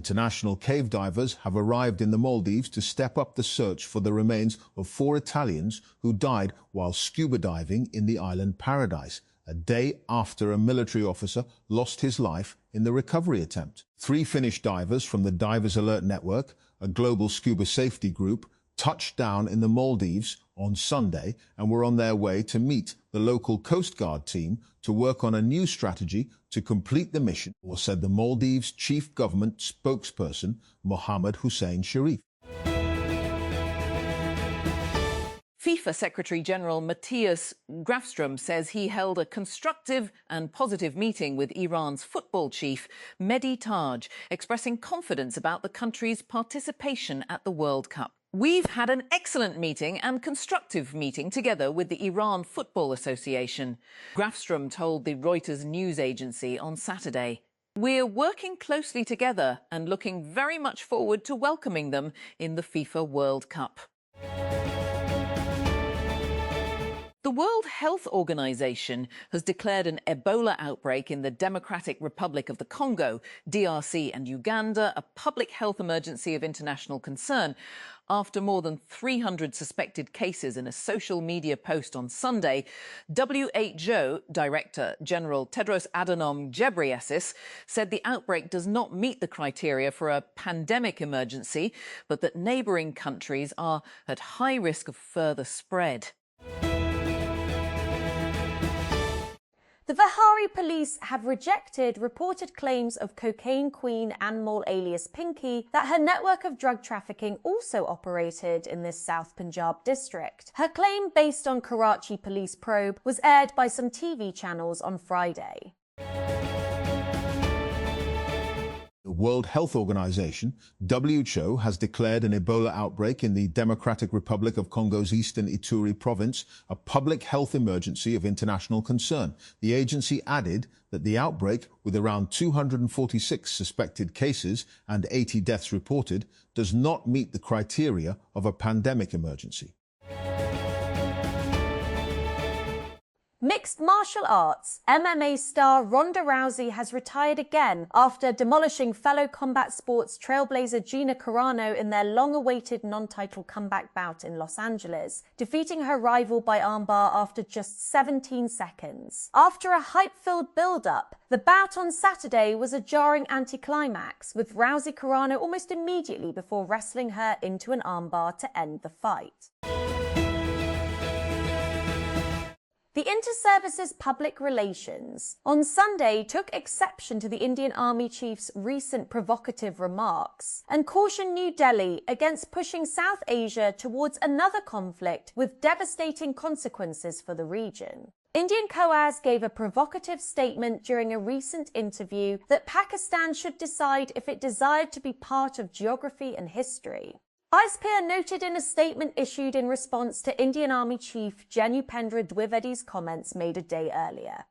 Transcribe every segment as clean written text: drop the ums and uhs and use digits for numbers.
International cave divers have arrived in the Maldives to step up the search for the remains of 4 Italians who died while scuba diving in the island Paradise, a day after a military officer lost his life in the recovery attempt. 3 Finnish divers from the Divers Alert Network, a global scuba safety group, touched down in the Maldives on Sunday and were on their way to meet the local Coast Guard team to work on a new strategy to complete the mission, or said the Maldives chief government spokesperson Mohammed Hussein Sharif. FIFA Secretary-General Matthias Grafström says he held a constructive and positive meeting with Iran's football chief, Mehdi Taj, expressing confidence about the country's participation at the World Cup. "We've had an excellent meeting and constructive meeting together with the Iran Football Association," Grafström told the Reuters news agency on Saturday. "We're working closely together and looking very much forward to welcoming them in the FIFA World Cup." The World Health Organization has declared an Ebola outbreak in the Democratic Republic of the Congo, DRC, and Uganda a public health emergency of international concern after more than 300 suspected cases in a social media post on Sunday. WHO Director General Tedros Adhanom Ghebreyesus said the outbreak does not meet the criteria for a pandemic emergency, but that neighbouring countries are at high risk of further spread. The Vihari police have rejected reported claims of cocaine queen Anmol alias Pinky that her network of drug trafficking also operated in this South Punjab district. Her claim, based on Karachi police probe, was aired by some TV channels on Friday. The World Health Organization, WHO, has declared an Ebola outbreak in the Democratic Republic of Congo's eastern Ituri province a public health emergency of international concern. The agency added that the outbreak, with around 246 suspected cases and 80 deaths reported, does not meet the criteria of a pandemic emergency. Mixed martial arts. MMA star Ronda Rousey has retired again after demolishing fellow combat sports trailblazer Gina Carano in their long-awaited non-title comeback bout in Los Angeles, defeating her rival by armbar after just 17 seconds. After a hype-filled build-up, the bout on Saturday was a jarring anticlimax, with Rousey Carano almost immediately before wrestling her into an armbar to end the fight. The Inter-Services Public Relations on Sunday took exception to the Indian Army Chief's recent provocative remarks and cautioned New Delhi against pushing South Asia towards another conflict with devastating consequences for the region. Indian COAS gave a provocative statement during a recent interview that Pakistan should decide if it desired to be part of geography and history. ISPIR noted in a statement issued in response to Indian Army Chief Jenupendra Dwivedi's comments made a day earlier.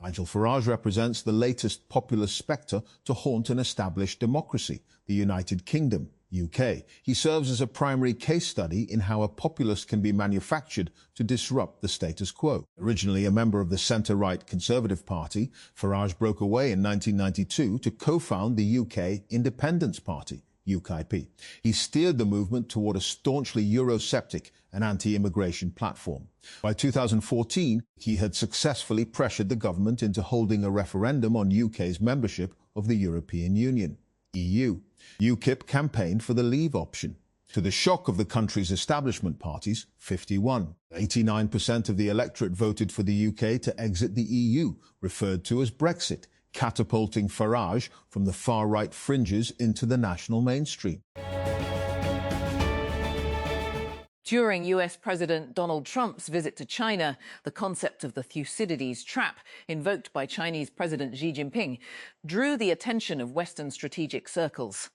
Nigel Farage represents the latest populist spectre to haunt an established democracy, the United Kingdom, UK. He serves as a primary case study in how a populist can be manufactured to disrupt the status quo. Originally a member of the centre-right Conservative Party, Farage broke away in 1992 to co-found the UK Independence Party, UKIP. He steered the movement toward a staunchly Eurosceptic and anti-immigration platform. By 2014, he had successfully pressured the government into holding a referendum on UK's membership of the European Union, EU. UKIP campaigned for the Leave option. To the shock of the country's establishment parties, 51. 89% of the electorate voted for the UK to exit the EU, referred to as Brexit, catapulting Farage from the far-right fringes into the national mainstream. During US President Donald Trump's visit to China, the concept of the Thucydides trap, invoked by Chinese President Xi Jinping, drew the attention of Western strategic circles.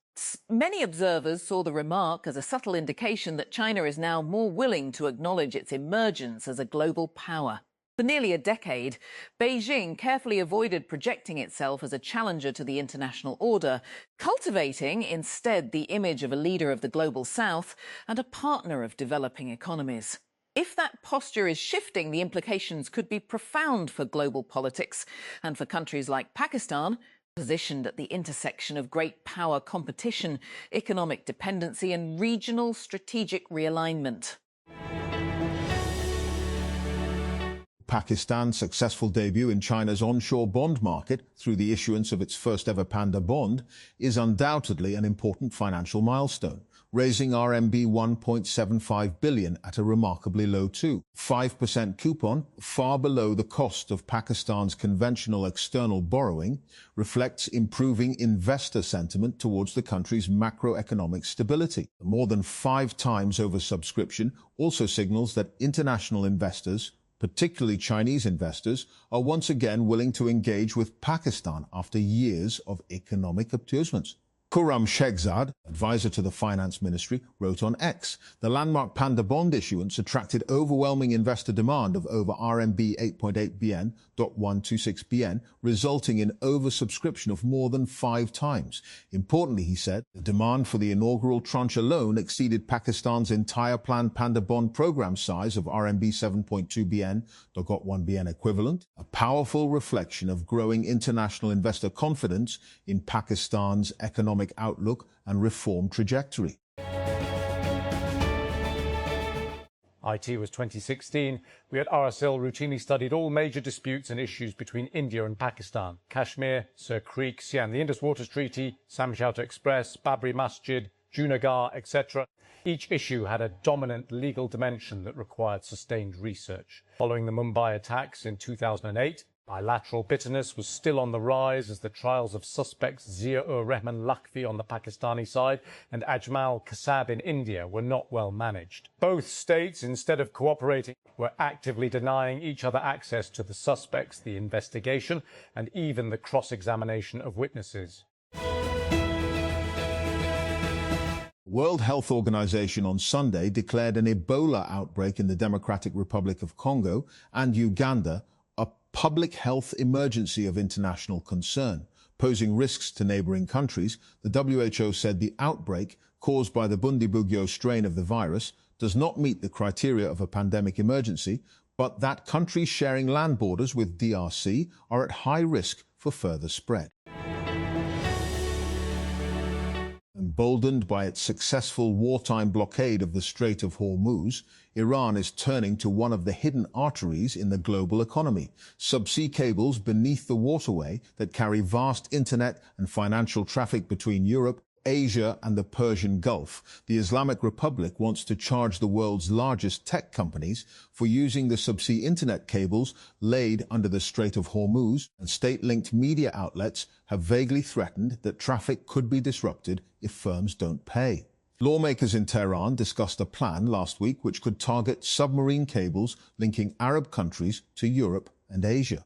Many observers saw the remark as a subtle indication that China is now more willing to acknowledge its emergence as a global power. For nearly a decade, Beijing carefully avoided projecting itself as a challenger to the international order, cultivating instead the image of a leader of the global south and a partner of developing economies. If that posture is shifting, the implications could be profound for global politics and for countries like Pakistan, positioned at the intersection of great power competition, economic dependency and regional strategic realignment. Pakistan's successful debut in China's onshore bond market through the issuance of its first ever panda bond is undoubtedly an important financial milestone, raising RMB 1.75 billion at a remarkably low 2.5% coupon, far below the cost of Pakistan's conventional external borrowing, reflects improving investor sentiment towards the country's macroeconomic stability. More than 5 times oversubscription also signals that international investors, particularly Chinese investors, are once again willing to engage with Pakistan after years of economic obtuseness. Khurram Shekhzad, advisor to the Finance Ministry, wrote on X, the landmark panda bond issuance attracted overwhelming investor demand of over RMB 8.8 billion, 126 billion, resulting in oversubscription of more than 5 times. Importantly, he said, the demand for the inaugural tranche alone exceeded Pakistan's entire planned panda bond program size of RMB 7.2 billion, 1 billion equivalent, a powerful reflection of growing international investor confidence in Pakistan's economic outlook and reform trajectory. IT was 2016. We at RSL routinely studied all major disputes and issues between India and Pakistan. Kashmir, Sir Creek, Sian, the Indus Waters Treaty, Samjhauta Express, Babri Masjid, Junagadh, etc. Each issue had a dominant legal dimension that required sustained research. Following the Mumbai attacks in 2008, bilateral bitterness was still on the rise as the trials of suspects Zia-ur-Rahman Lakhvi on the Pakistani side and Ajmal Kasab in India were not well managed. Both states, instead of cooperating, were actively denying each other access to the suspects, the investigation, and even the cross-examination of witnesses. World Health Organization on Sunday declared an Ebola outbreak in the Democratic Republic of Congo and Uganda a public health emergency of international concern, posing risks to neighboring countries. The WHO said the outbreak, caused by the Bundibugyo strain of the virus, does not meet the criteria of a pandemic emergency, but that countries sharing land borders with DRC are at high risk for further spread. Emboldened by its successful wartime blockade of the Strait of Hormuz, Iran is turning to one of the hidden arteries in the global economy, subsea cables beneath the waterway that carry vast internet and financial traffic between Europe, Asia and the Persian Gulf. The Islamic Republic wants to charge the world's largest tech companies for using the subsea internet cables laid under the Strait of Hormuz, and state-linked media outlets have vaguely threatened that traffic could be disrupted if firms don't pay. Lawmakers in Tehran discussed a plan last week which could target submarine cables linking Arab countries to Europe and Asia.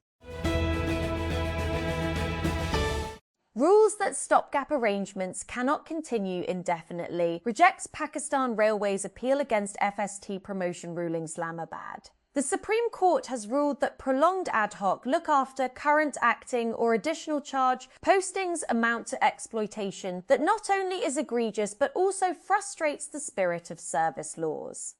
Rules that stopgap arrangements cannot continue indefinitely, rejects Pakistan Railways' appeal against FST promotion ruling Islamabad. The Supreme Court has ruled that prolonged ad hoc, look after, current acting or additional charge postings amount to exploitation that not only is egregious but also frustrates the spirit of service laws.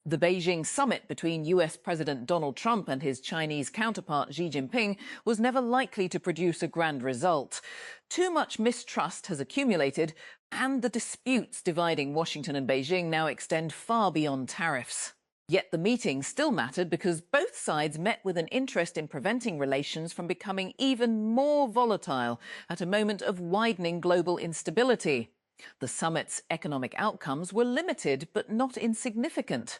The Beijing summit between US President Donald Trump and his Chinese counterpart Xi Jinping was never likely to produce a grand result. Too much mistrust has accumulated, and the disputes dividing Washington and Beijing now extend far beyond tariffs. Yet the meeting still mattered because both sides met with an interest in preventing relations from becoming even more volatile at a moment of widening global instability. The summit's economic outcomes were limited but not insignificant.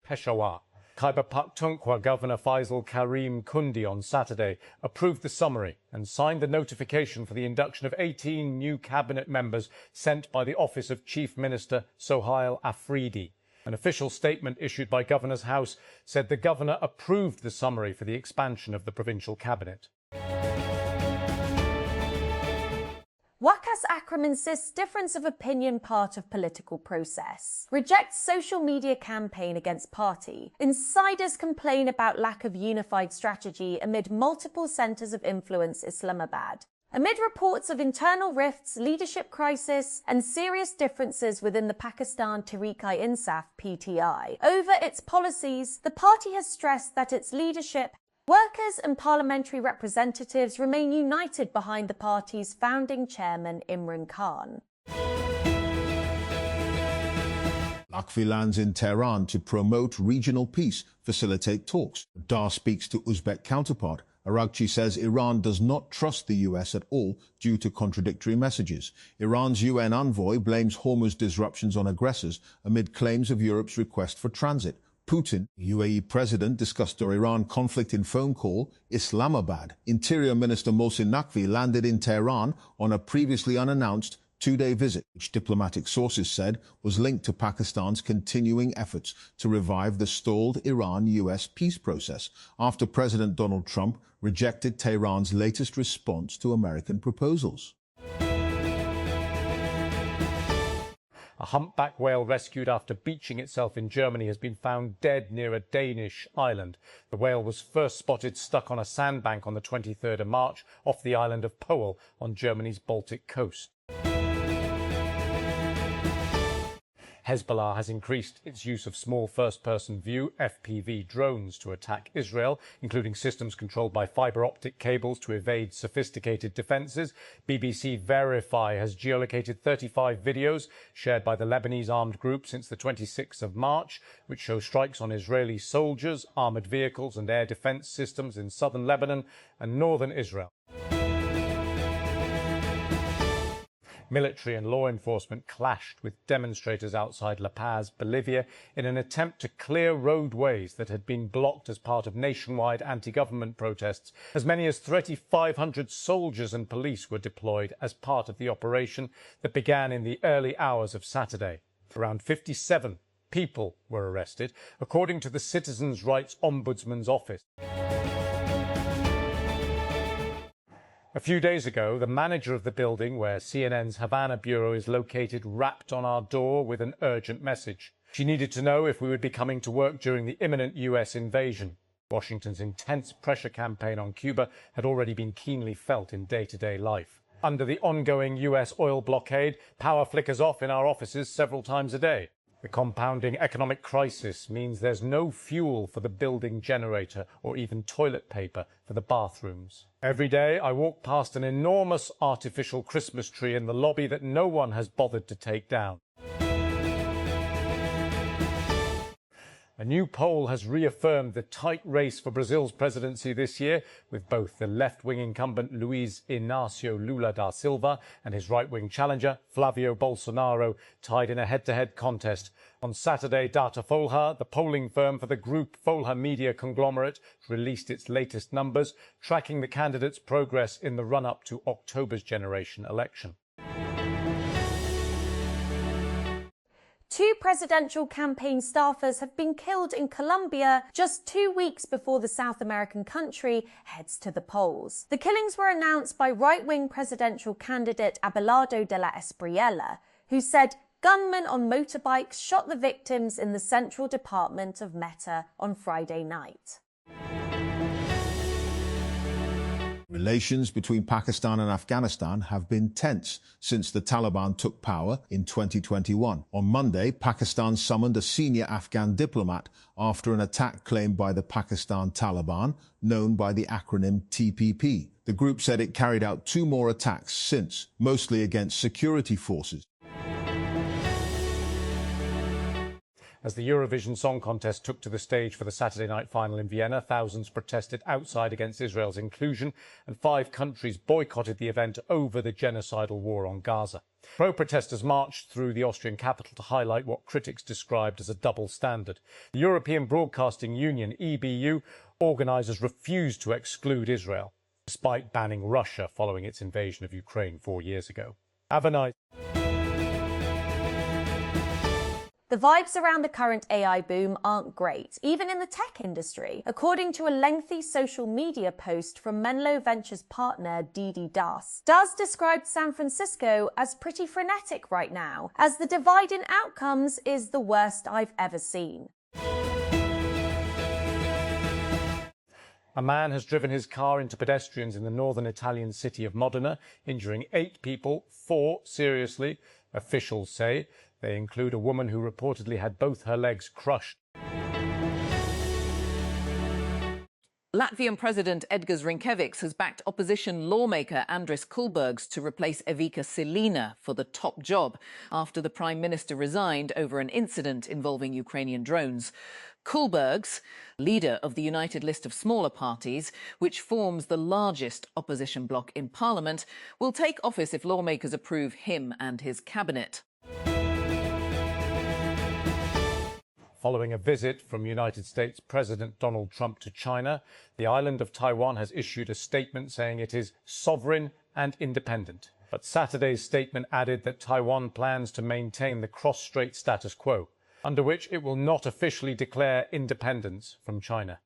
Peshawar. Khyber Pakhtunkhwa Governor Faisal Karim Kundi on Saturday approved the summary and signed the notification for the induction of 18 new cabinet members sent by the Office of Chief Minister Sohail Afridi. An official statement issued by Governor's House said the governor approved the summary for the expansion of the provincial cabinet. Waqas Akram insists difference of opinion part of political process. Rejects social media campaign against party. Insiders complain about lack of unified strategy amid multiple centres of influence Islamabad. Amid reports of internal rifts, leadership crisis, and serious differences within the Pakistan Tehreek-i-Insaf (PTI) over its policies, the party has stressed that its leadership, workers and parliamentary representatives remain united behind the party's founding chairman Imran Khan. Naqvi lands in Tehran to promote regional peace, facilitate talks. Dar speaks to Uzbek counterpart. Aragchi says Iran does not trust the US at all due to contradictory messages. Iran's UN envoy blames Hormuz disruptions on aggressors amid claims of Europe's request for transit. Putin, UAE president, discussed the Iran conflict in phone call. Islamabad. Interior Minister Mohsin Naqvi landed in Tehran on a previously unannounced two-day visit, which diplomatic sources said was linked to Pakistan's continuing efforts to revive the stalled Iran-US peace process after President Donald Trump rejected Tehran's latest response to American proposals. A humpback whale rescued after beaching itself in Germany has been found dead near a Danish island. The whale was first spotted stuck on a sandbank on the 23rd of March off the island of Pehel on Germany's Baltic coast. Hezbollah has increased its use of small first-person view (FPV) drones to attack Israel, including systems controlled by fibre optic cables to evade sophisticated defences. BBC Verify has geolocated 35 videos shared by the Lebanese armed group since the 26th of March, which show strikes on Israeli soldiers, armoured vehicles and air defence systems in southern Lebanon and northern Israel. Military and law enforcement clashed with demonstrators outside La Paz, Bolivia, in an attempt to clear roadways that had been blocked as part of nationwide anti-government protests. As many as 3,500 soldiers and police were deployed as part of the operation that began in the early hours of Saturday. Around 57 people were arrested, according to the Citizens' Rights Ombudsman's office. A few days ago, the manager of the building where CNN's Havana bureau is located rapped on our door with an urgent message. She needed to know if we would be coming to work during the imminent US invasion. Washington's intense pressure campaign on Cuba had already been keenly felt in day-to-day life. Under the ongoing US oil blockade, power flickers off in our offices several times a day. The compounding economic crisis means there's no fuel for the building generator or even toilet paper for the bathrooms. Every day I walk past an enormous artificial Christmas tree in the lobby that no one has bothered to take down. A new poll has reaffirmed the tight race for Brazil's presidency this year, with both the left-wing incumbent Luiz Inácio Lula da Silva and his right-wing challenger Flavio Bolsonaro tied in a head-to-head contest. On Saturday, Datafolha, the polling firm for the group Folha media conglomerate, released its latest numbers, tracking the candidates' progress in the run-up to October's generation election. 2 presidential campaign staffers have been killed in Colombia just 2 weeks before the South American country heads to the polls. The killings were announced by right-wing presidential candidate Abelardo de la Espriella, who said gunmen on motorbikes shot the victims in the central department of Meta on Friday night. Relations between Pakistan and Afghanistan have been tense since the Taliban took power in 2021. On Monday, Pakistan summoned a senior Afghan diplomat after an attack claimed by the Pakistan Taliban, known by the acronym TPP. The group said it carried out 2 more attacks since, mostly against security forces. As the Eurovision Song Contest took to the stage for the Saturday night final in Vienna, thousands protested outside against Israel's inclusion, and 5 countries boycotted the event over the genocidal war on Gaza. Pro-protesters marched through the Austrian capital to highlight what critics described as a double standard. The European Broadcasting Union, EBU, organisers refused to exclude Israel, despite banning Russia following its invasion of Ukraine 4 years ago. Have a nice... The vibes around the current AI boom aren't great, even in the tech industry, according to a lengthy social media post from Menlo Ventures partner Didi Das. Das described San Francisco as pretty frenetic right now, as the divide in outcomes is the worst I've ever seen. A man has driven his car into pedestrians in the northern Italian city of Modena, injuring 8 people, 4 seriously, officials say. They include a woman who reportedly had both her legs crushed. Latvian President Edgars Rinkēvičs has backed opposition lawmaker Andris Kulbergs to replace Evika Silina for the top job after the Prime Minister resigned over an incident involving Ukrainian drones. Kulbergs, leader of the United List of Smaller Parties, which forms the largest opposition bloc in Parliament, will take office if lawmakers approve him and his cabinet. Following a visit from United States President Donald Trump to China, the island of Taiwan has issued a statement saying it is sovereign and independent. But Saturday's statement added that Taiwan plans to maintain the cross-strait status quo, under which it will not officially declare independence from China.